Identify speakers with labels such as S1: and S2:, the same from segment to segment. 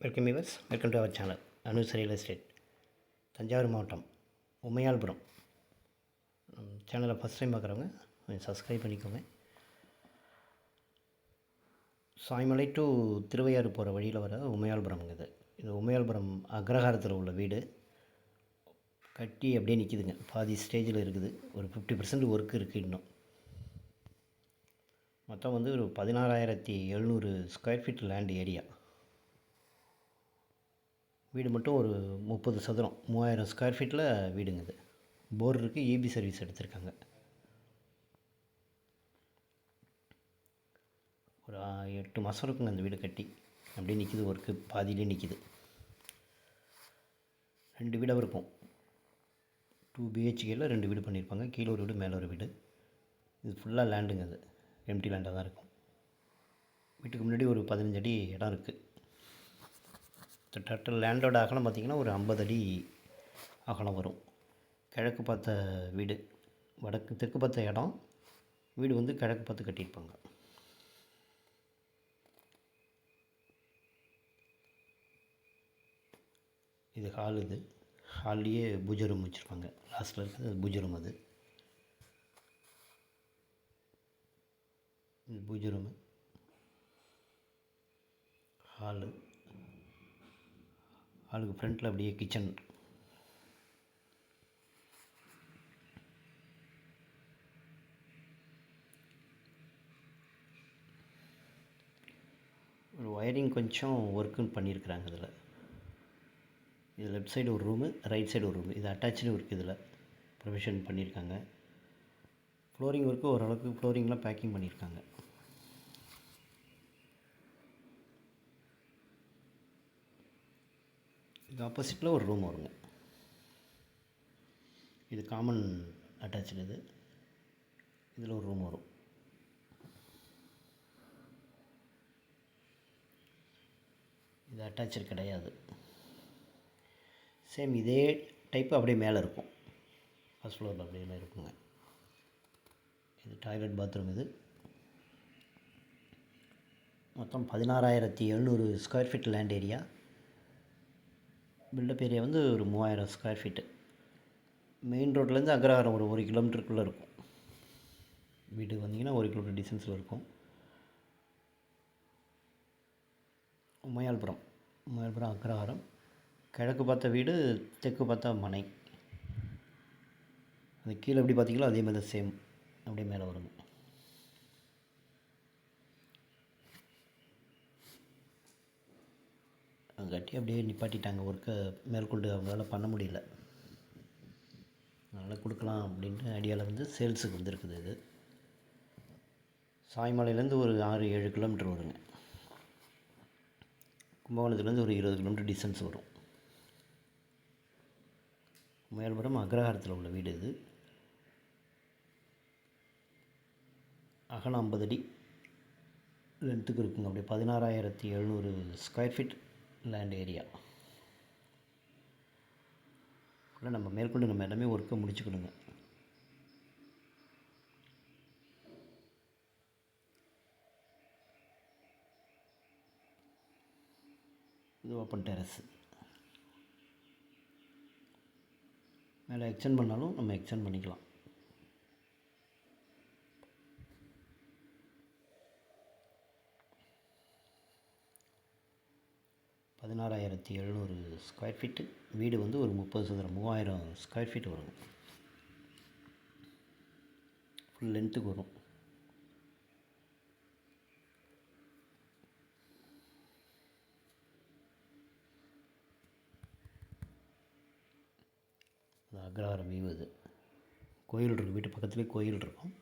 S1: Welcome viewers, welcome to our channel Anu's real estate. Thanjavur மாவட்டம் உமையாள்புரம். சேனலை first time பார்க்குறவங்க கொஞ்சம் சப்ஸ்கிரைப் பண்ணிக்கோங்க. சாய்மலை டு திருவையாறு போகிற வழியில் வர உமையாள்புரம்ங்க. இது உமையாள்புரம் அக்ரஹாரத்தில் உள்ள வீடு. கட்டி அப்படியே நிற்கிதுங்க, பாதி ஸ்டேஜில் இருக்குது. ஒரு 50% ஒர்க் இருக்குது இன்னும். மொத்தம் வந்து ஒரு 16,700 ஸ்கொயர் ஃபீட் லேண்ட் ஏரியா. வீடு மட்டும் ஒரு 30 சதுரம், 3000 ஸ்கொயர் ஃபீட்டில் வீடுங்க. இது போர் இருக்குது, இபி சர்வீஸ் எடுத்திருக்காங்க. ஒரு 8 மாதம் இருக்குங்க அந்த வீடு கட்டி. அப்படியே நிற்கிது, ஒர்க்கு பாதியிலே நிற்கிது. 2 வீடாக இருக்கும். 2 BHKல 2 வீடு பண்ணியிருப்பாங்க. கீழே ஒரு வீடு, மேலே ஒரு வீடு. இது ஃபுல்லாக லேண்டுங்க. அது எம்டி லேண்டாக தான் இருக்கும். வீட்டுக்கு முன்னாடி ஒரு 15 அடி இடம் இருக்குது. டோட்டல் லேண்டோட அகலம் பார்த்திங்கன்னா ஒரு 50 அடி அகலம் வரும். கிழக்கு பார்த்த வீடு, தெற்கு பார்த்த இடம். வீடு வந்து கிழக்கு பார்த்து கட்டியிருப்பாங்க. இது ஹால். இது ஹால்லேயே பூஜை ரூம் வச்சுருப்பாங்க. லாஸ்ட்டில் இருக்கிறது பூஜை ரூம். அது இது பூஜை ரூமு, ஹாலுக்கு ஃப்ரண்ட்டில் அப்படியே கிச்சன். ஒரு ஒயரிங் கொஞ்சம் ஒர்க்குன்னு பண்ணியிருக்கிறாங்க. இதில் இது லெஃப்ட் சைடு ஒரு ரூமு, ரைட் சைடு ஒரு ரூமு. இது அட்டாச்சும் இருக்குது. இதில் ப்ரொவிஷன் பண்ணியிருக்காங்க. ஃப்ளோரிங் ஒர்க்கு ஓரளவுக்கு, ஃப்ளோரிங்லாம் பேக்கிங் பண்ணியிருக்காங்க. இது ஆப்போசிட்டில் ஒரு ரூம் வருங்க. இது காமன் அட்டாச்சு. இதில் ஒரு ரூம் வரும். இது அட்டாச்சு கிடையாது. சேம் இதே டைப்பு அப்படியே மேலே இருக்கும். ஃபஸ்ட் ஃப்ளோரில் அப்படியே இருக்குங்க. இது டாய்லெட், பாத்ரூம். இது மொத்தம் 16,700 square feet land area. Built up area வந்து ஒரு 3000 ஸ்கொயர் ஃபீட்டு. மெயின் ரோட்லேருந்து அக்ரஹாரம் ஒரு 1 கிலோமீட்டருக்குள்ளே இருக்கும். வீடு வந்தீங்கன்னா 1 கிலோமீட்டர் டிஸ்டன்ஸில் இருக்கும். உமையாள்புரம் அக்ரஹாரம். கிழக்கு பார்த்த வீடு, தெற்கு பார்த்தா மனை. அது கீழே எப்படி பார்த்தீங்களோ அதே மாதிரி தான், சேம் அப்படியே மேலே வருங்க. கட்டி அப்படியே நிப்பாட்டிட்டாங்க. ஒர்க்கை மேற்கொண்டு அவங்களால பண்ண முடியல. அதனால் கொடுக்கலாம் அப்படின்ட்டு ஐடியாவில் வந்து சேல்ஸுக்கு வந்துருக்குது. இது சாய்மலையிலேருந்து ஒரு 6-7 கிலோமீட்டர் வருங்க. கும்பகோணத்துலேருந்து ஒரு 20 கிலோமீட்டர் டிஸ்டன்ஸ் வரும். உமையாள்புரம் அக்ரஹாரத்தில் உள்ள வீடு. இது அகலம் 50 அடி லென்த்துக்கு இருக்குங்க. அப்படியே 16,700 ஸ்கொயர் ஃபீட் லேண்ட் ஏரியா. ஃபுல்லாக நம்ம மேற்கொண்டு நம்ம எல்லாமே ஒர்க்கை முடிச்சுக்கணுங்க. இது ஓப்பன் டெரஸ். மேலே எக்ஸ்டெண்ட் பண்ணாலும் நம்ம எக்ஸ்டெண்ட் பண்ணிக்கலாம். $16,700 ஸ்கொயர் ஃபீட்டு வீடு வந்து ஒரு 30 சதுரம், 3000 ஸ்கொயர் ஃபீட் வரும். ஃபுல் லென்த்துக்கு வரும். அது அக்ரஹாரம் வியூ. இது கோயில் இருக்கும், வீட்டு பக்கத்துலேயே கோயில் இருக்கும்.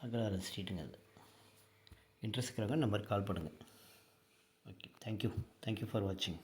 S1: அக்ரஹாரம் ஸ்ட்ரீட்டுங்க. அது இன்ட்ரெஸ்ட் இருக்கிறவங்க நம்பருக்கு கால் பண்ணுங்கள். ஓகே, தேங்க்யூ ஃபார் வாட்சிங்.